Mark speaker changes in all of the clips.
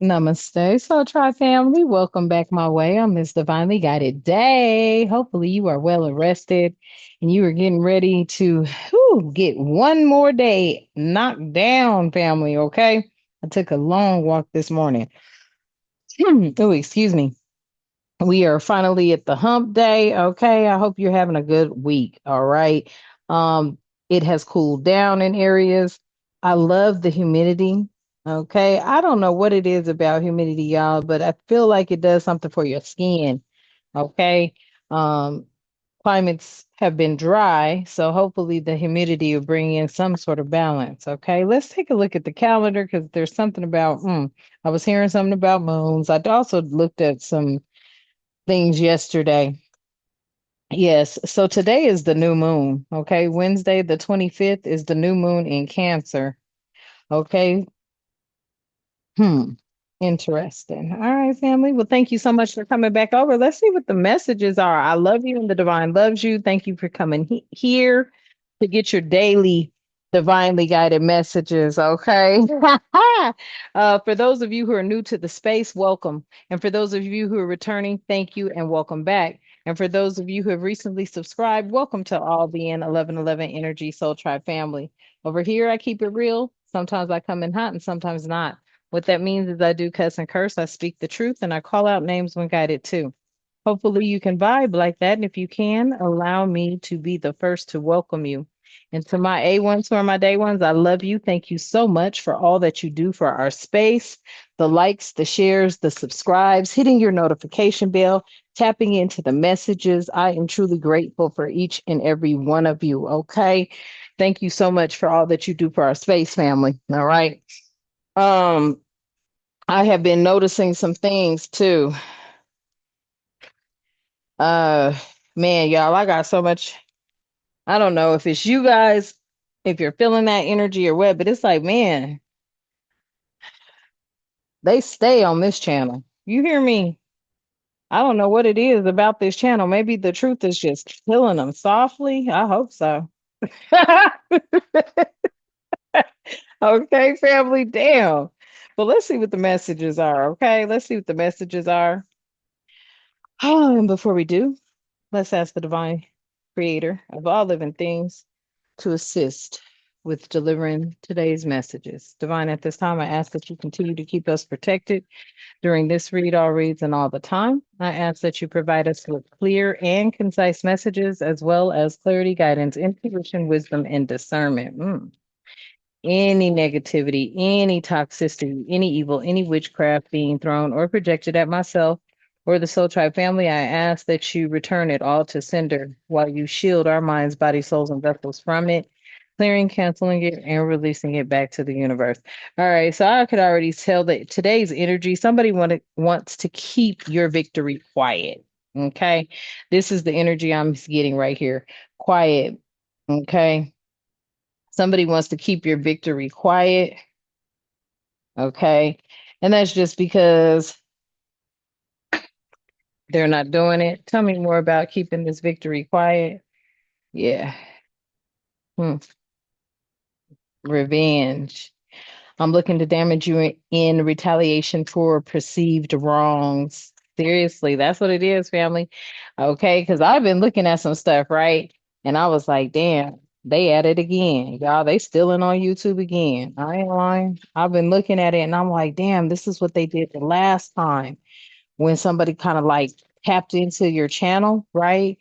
Speaker 1: Namaste. So, Tri Family, welcome back my way on this divinely guided day. Hopefully, you are well rested and you are getting ready to get one more day knocked down, family. Okay. I took a long walk this morning. Oh, excuse me. We are finally at the hump day. Okay. I hope you're having a good week. All right. Um, it has cooled down in areas. I love the humidity. Okay. I don't know what it is about humidity, y'all, but I feel like it does something for your skin. Okay. Um, climates have been dry, so hopefully the humidity will bring in some sort of balance. Okay. Let's take a look at the calendar because there's something about, I was hearing something about moons. I also looked at some things yesterday. Yes, so today is the new moon. Okay, Wednesday, the 25th is the new moon in Cancer. Okay, hmm, interesting. All right, family. Well, thank you so much for coming back over. Let's see what the messages are. I love you and the divine loves you. Thank you for coming here to get your daily divinely guided messages. Okay. For those of you who are new to the space, welcome. And for those of you who are returning, thank you and welcome back. And for those of you who have recently subscribed, welcome to all the 1111 Energy Soul Tribe family. Over here, I keep it real. Sometimes I come in hot and sometimes not. What that means is I do cuss and curse, I speak the truth, and I call out names when guided too. Hopefully you can vibe like that. And if you can, allow me to be the first to welcome you. And to my A1s who are my day ones, I love you. Thank you so much for all that you do for our space, the likes, the shares, the subscribes, hitting your notification bell, tapping into the messages. I am truly grateful for each and every one of you. Okay. Thank you so much for all that you do for our space family. All right. Um, I have been noticing some things too. Uh, man, y'all, I got so much. I don't know if it's you guys, if you're feeling that energy or what, but it's like, man, they stay on this channel. You hear me? I don't know what it is about this channel. Maybe the truth is just killing them softly. I hope so. Okay, family, damn. But let's see what the messages are. Okay, let's see what the messages are. Oh, and before we do, let's ask the divine creator of all living things to assist with delivering today's messages. Divine, at this time, I ask that you continue to keep us protected during this read, all reads, and all the time. I ask that you provide us with clear and concise messages, as well as clarity, guidance, intuition, wisdom, and discernment. Any negativity, any toxicity, any evil, any witchcraft being thrown or projected at myself or the Soul Tribe family, I ask that you return it all to sender while you shield our minds, bodies, souls, and vessels from it, clearing, canceling it, and releasing it back to the universe. All right, so I could already tell that today's energy, wants to keep your victory quiet. Okay, this is the energy I'm getting right here. Quiet. Okay. Somebody wants to keep your victory quiet. Okay. And that's just because they're not doing it. Tell me more about keeping this victory quiet. Yeah. Hmm. Revenge. I'm looking to damage you in retaliation for perceived wrongs. Seriously, that's what it is, family. Okay, because I've been looking at some stuff, right? And I was like, damn, they at it again. Y'all, they stealing on YouTube again. I ain't lying. I've been looking at it and I'm like, damn, this is what they did the last time when somebody kind of like tapped into your channel, right?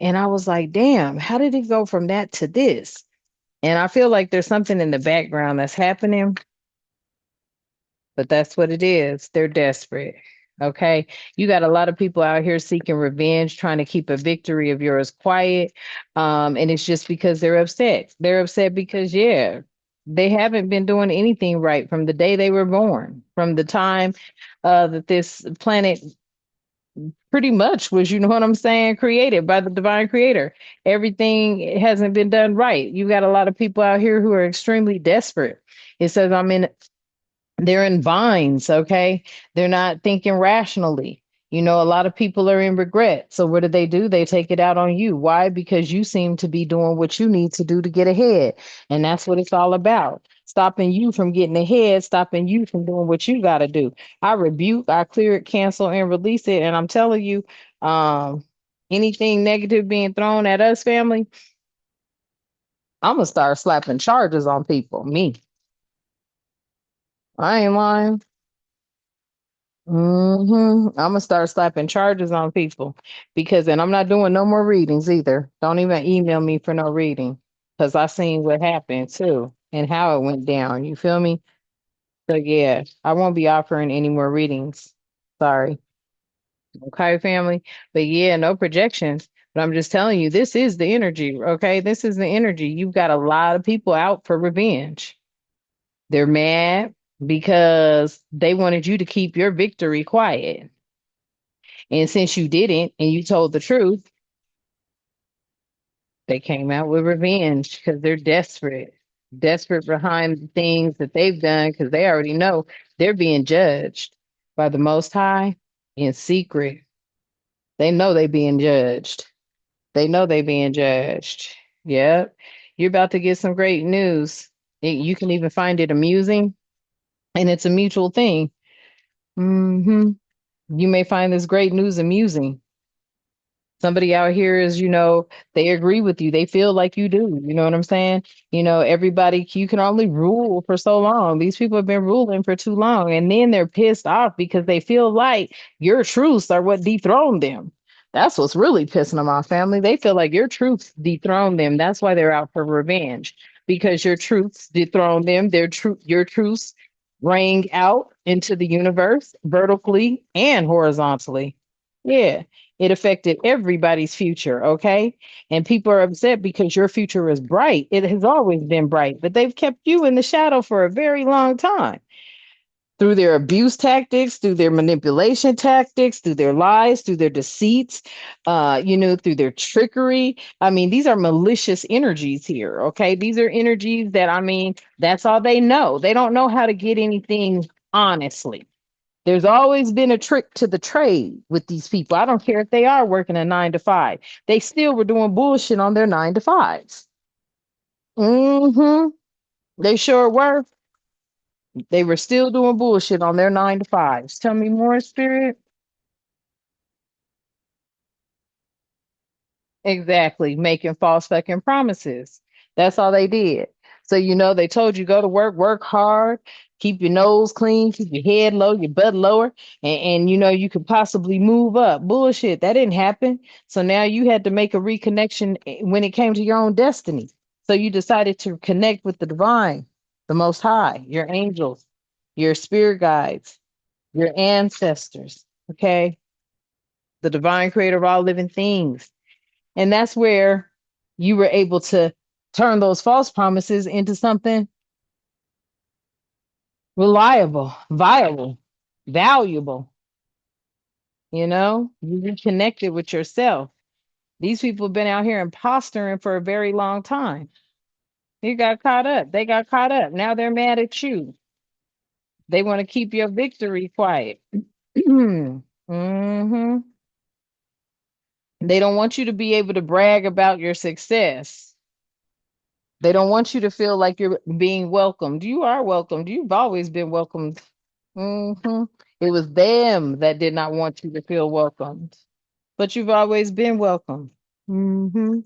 Speaker 1: And I was like, damn, how did it go from that to this? And I feel like there's something in the background that's happening, but that's what it is. They're desperate. Okay. You got a lot of people out here seeking revenge, trying to keep a victory of yours quiet. And it's just because they're upset. They're upset because, yeah, they haven't been doing anything right from the day they were born, from the time that this planet pretty much was, you know what I'm saying, created by the divine creator. Everything hasn't been done right. You got a lot of people out here who are extremely desperate. It says, they're in binds, okay? They're not thinking rationally. A lot of people are in regret. So what do? They take it out on you. Why? Because you seem to be doing what you need to do to get ahead. And that's what it's all about. Stopping you from getting ahead, stopping you from doing what you got to do. I rebuke, I clear it, cancel, and release it. And I'm telling you, anything negative being thrown at us, family, I'm gonna start slapping charges on people. Me, I ain't lying. I'm gonna start slapping charges on people because, and I'm not doing no more readings either. Don't even email me for no reading because I seen what happened too and how it went down. You feel me? So yeah, I won't be offering any more readings. Sorry. Okay, family. But yeah, no projections. But I'm just telling you, this is the energy. Okay, this is the energy. You've got a lot of people out for revenge. They're mad because they wanted you to keep your victory quiet. And since you didn't and you told the truth, they came out with revenge because they're desperate, desperate behind the things that they've done because they already know they're being judged by the Most High in secret. They know they're being judged. They know they're being judged. Yep. You're about to get some great news. You can even find it amusing, and it's a mutual thing. hmm You may find this great news amusing. Somebody out here is, they agree with you. They feel like you do. You know what I'm saying? Everybody, you can only rule for so long. These people have been ruling for too long. And then they're pissed off because they feel like your truths are what dethroned them. That's what's really pissing them off, family. They feel like your truths dethroned them. That's why they're out for revenge because your truths dethroned them. Your truths rang out into the universe vertically and horizontally. Yeah. It affected everybody's future, okay? And people are upset because your future is bright. It has always been bright, but they've kept you in the shadow for a very long time through their abuse tactics, through their manipulation tactics, through their lies, through their deceits, through their trickery. I mean, these are malicious energies here, okay? These are energies that, I mean, that's all they know. They don't know how to get anything honestly. There's always been a trick to the trade with these people. I don't care if they are working a 9 to 5. They still were doing bullshit on their 9 to 5s. hmm They sure were. They were still doing bullshit on their 9 to 5s. Tell me more, Spirit. Exactly, making false fucking promises. That's all they did. So, they told you go to work, work hard, keep your nose clean, keep your head low, your butt lower, and you could possibly move up. Bullshit, that didn't happen. So now you had to make a reconnection when it came to your own destiny. So you decided to connect with the divine, the most high, your angels, your spirit guides, your ancestors, okay? The divine creator of all living things. And that's where you were able to turn those false promises into something reliable, viable, valuable. You reconnected with yourself. These people have been out here impostoring for a very long time. You got caught up. They got caught up. Now they're mad at you. They want to keep your victory quiet. hmm They don't want you to be able to brag about your success. They don't want you to feel like you're being welcomed. You are welcomed. You've always been welcomed. hmm It was them that did not want you to feel welcomed, but you've always been welcome. hmm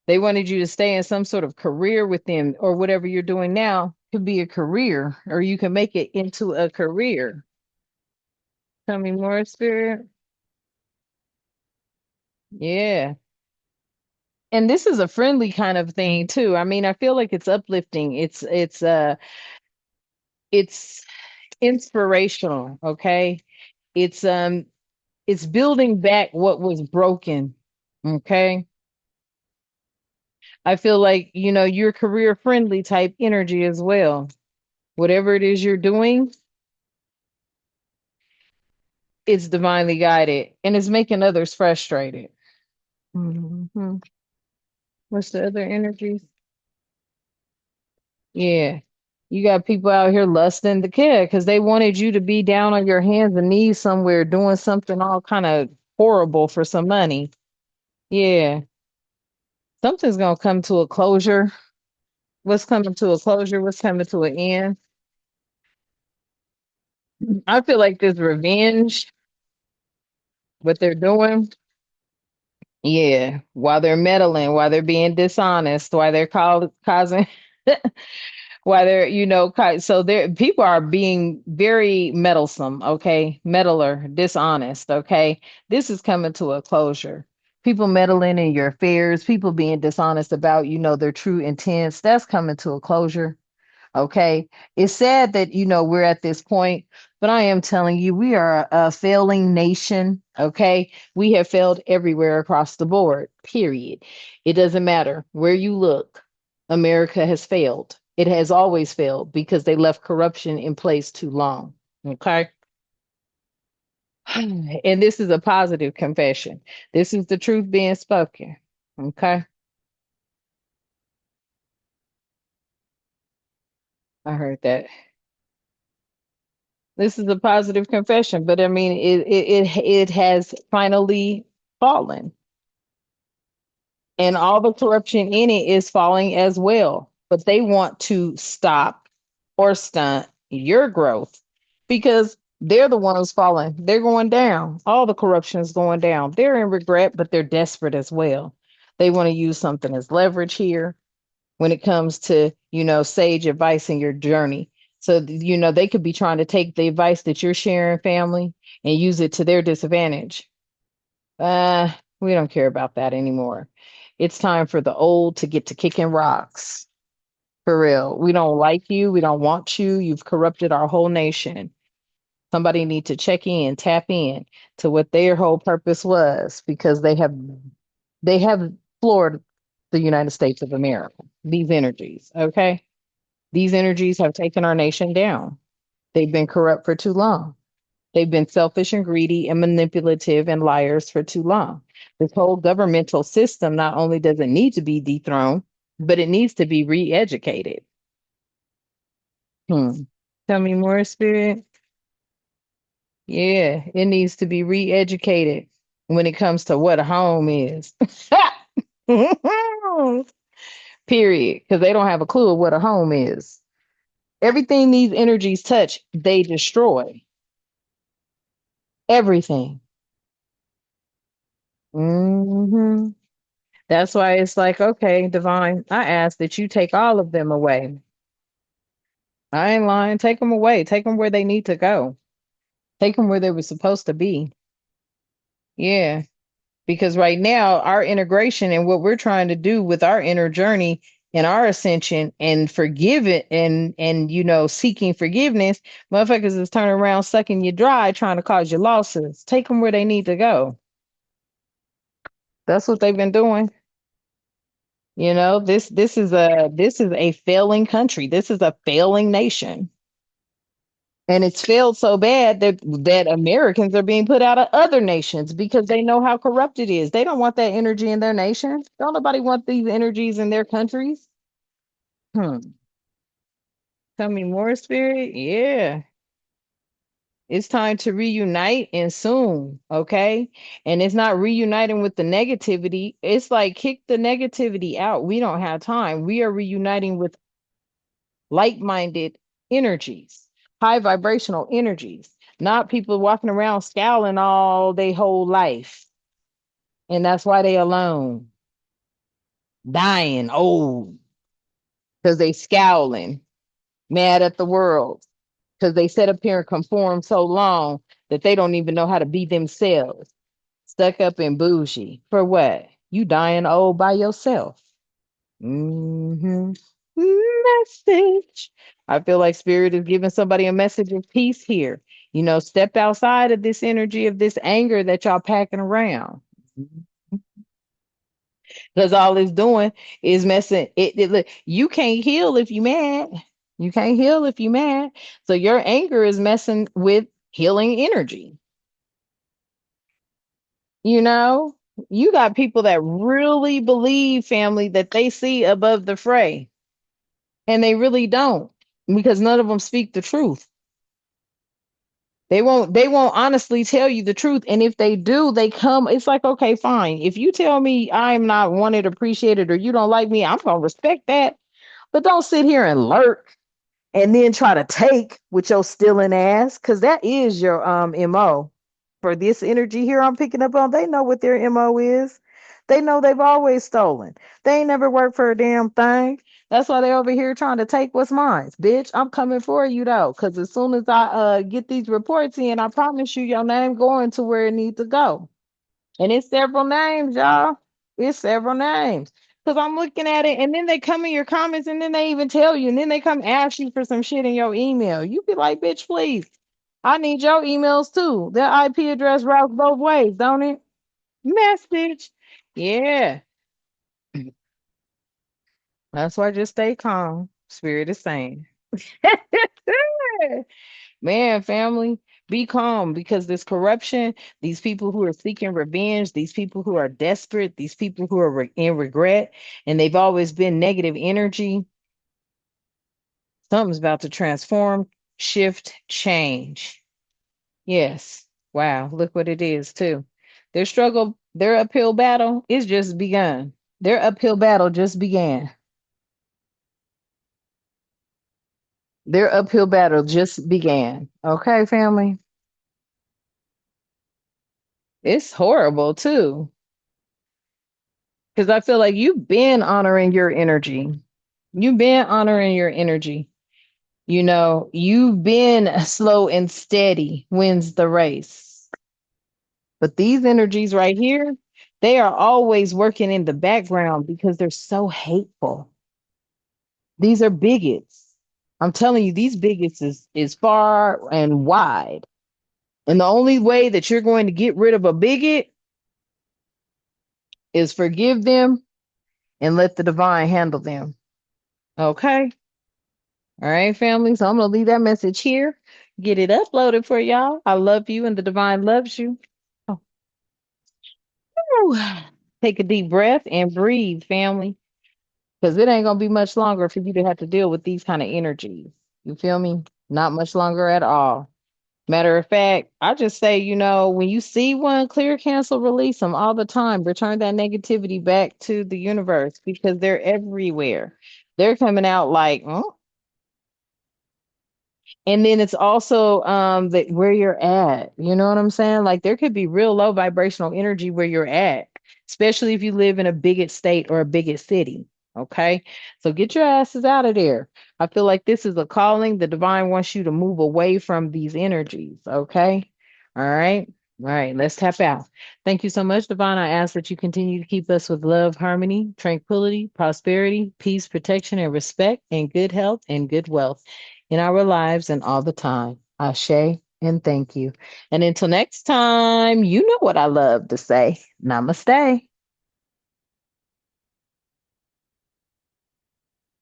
Speaker 1: They wanted you to stay in some sort of career with them, or whatever you're doing now could be a career, or you can make it into a career. Tell me more, Spirit. Yeah. And this is a friendly kind of thing too. I mean, I feel like it's uplifting. It's inspirational, okay? It's building back what was broken, okay? I feel like, you're career friendly type energy as well. Whatever it is you're doing, it's divinely guided and it's making others frustrated. hmm What's the other energies? Yeah. You got people out here lusting the kid because they wanted you to be down on your hands and knees somewhere doing something all kind of horrible for some money. Yeah. Something's gonna come to a closure. What's coming to a closure? What's coming to an end? I feel like this revenge, what they're doing. Yeah, while they're meddling, while they're being dishonest, while they're causing, while they're, so there people are being very meddlesome, okay? Meddler, dishonest, okay? This is coming to a closure. People meddling in your affairs, people being dishonest about, their true intents, that's coming to a closure. Okay. It's sad that, we're at this point, but I am telling you, we are a failing nation. Okay. We have failed everywhere across the board, period. It doesn't matter where you look. America has failed. It has always failed because they left corruption in place too long. Okay. And this is a positive confession. This is the truth being spoken. Okay. I heard that. This is a positive confession, but I mean, it has finally fallen, and all the corruption in it is falling as well. But they want to stop or stunt your growth because they're the ones falling. They're going down. All the corruption is going down. They're in regret, but they're desperate as well. They want to use something as leverage here when it comes to, sage advice in your journey. So, they could be trying to take the advice that you're sharing, family, and use it to their disadvantage. Uh, we don't care about that anymore. It's time for the old to get to kicking rocks. For real. We don't like you. We don't want you. You've corrupted our whole nation. Somebody need to check in, tap in to what their whole purpose was because they have floored the United States of America. These energies, okay? These energies have taken our nation down. They've been corrupt for too long. They've been selfish and greedy and manipulative and liars for too long. This whole governmental system not only does it need to be dethroned, but it needs to be re-educated. Hmm. Tell me more, Spirit. Yeah, it needs to be re-educated when it comes to what a home is. Period. Because they don't have a clue of what a home is. Everything these energies touch, they destroy. Everything. Hmm. That's why it's like, okay, divine, I ask that you take all of them away. I ain't lying. Take them away. Take them where they need to go. Take them where they were supposed to be. Yeah. Because right now, our integration and what we're trying to do with our inner journey and our ascension and forgive it and seeking forgiveness, motherfuckers is turning around sucking you dry, trying to cause you losses. Take them where they need to go. That's what they've been doing. This is a failing country. This is a failing nation. And it's failed so bad that Americans are being put out of other nations because they know how corrupt it is. They don't want that energy in their nation. Don't nobody want these energies in their countries. Hmm. Tell me more, Spirit. Yeah. It's time to reunite and soon, okay? And it's not reuniting with the negativity. It's like kick the negativity out. We don't have time. We are reuniting with like-minded energies, high vibrational energies, not people walking around scowling all their whole life. And that's why they alone, dying old, because they scowling, mad at the world, because they sit up here and conform so long that they don't even know how to be themselves. Stuck up and bougie. For what? You dying old by yourself. Hmm. Message. I feel like spirit is giving somebody a message of peace here. Step outside of this energy of this anger that y'all packing around. Because all it's doing is messing look, you can't heal if you mad. You can't heal if you mad. So your anger is messing with healing energy. You know, you got people that really believe, family, that they see above the fray, and they really don't. because none of them speak the truth. They won't honestly tell you the truth. And if they do, they come, it's like, okay, fine. If you tell me I'm not wanted, appreciated, or you don't like me, I'm gonna respect that. But don't sit here and lurk and then try to take with your stealing ass, because that is your MO. For this energy here I'm picking up on, they know what their MO is. They know they've always stolen. They ain't never worked for a damn thing. That's why they over here trying to take what's mine. Bitch, I'm coming for you though. Cause as soon as I get these reports in, I promise you your name going to where it needs to go. And it's several names, y'all. It's several names. Because I'm looking at it, and then they come in your comments, and then they even tell you, and then they come ask you for some shit in your email. You be like, bitch, please. I need your emails too. Their IP address routes both ways, don't it? Message. Yeah. That's why I just stay calm. Spirit is saying. Man, family, be calm because this corruption, these people who are seeking revenge, these people who are desperate, these people who are in regret, and they've always been negative energy, something's about to transform, shift, change. Yes. Wow. Look what it is, too. Their struggle, their uphill battle is just begun. Their uphill battle just began. Their uphill battle just began. Okay, family? It's horrible, too. Because I feel like you've been honoring your energy. You've been honoring your energy. You know, you've been slow and steady wins the race. But these energies right here, they are always working in the background because they're so hateful. These are bigots. I'm telling you, these bigots is far and wide. And the only way that you're going to get rid of a bigot is forgive them and let the divine handle them. Okay? All right, family. So I'm going to leave that message here. Get it uploaded for y'all. I love you and the divine loves you. Oh, whew. Take a deep breath and breathe, family, because it ain't going to be much longer for you to have to deal with these kind of energies. You feel me? Not much longer at all. Matter of fact, I just say, when you see one, clear, cancel, release them all the time. Return that negativity back to the universe because they're everywhere. They're coming out like, oh, and then it's also that where you're at. You know what I'm saying? Like there could be real low vibrational energy where you're at, especially if you live in a bigot state or a bigot city. Okay. So get your asses out of there. I feel like this is a calling. The divine wants you to move away from these energies. Okay. All right. All right. Let's tap out. Thank you so much, Divine. I ask that you continue to keep us with love, harmony, tranquility, prosperity, peace, protection, and respect, and good health and good wealth in our lives and all the time. Ashe and thank you. And until next time, you know what I love to say. Namaste.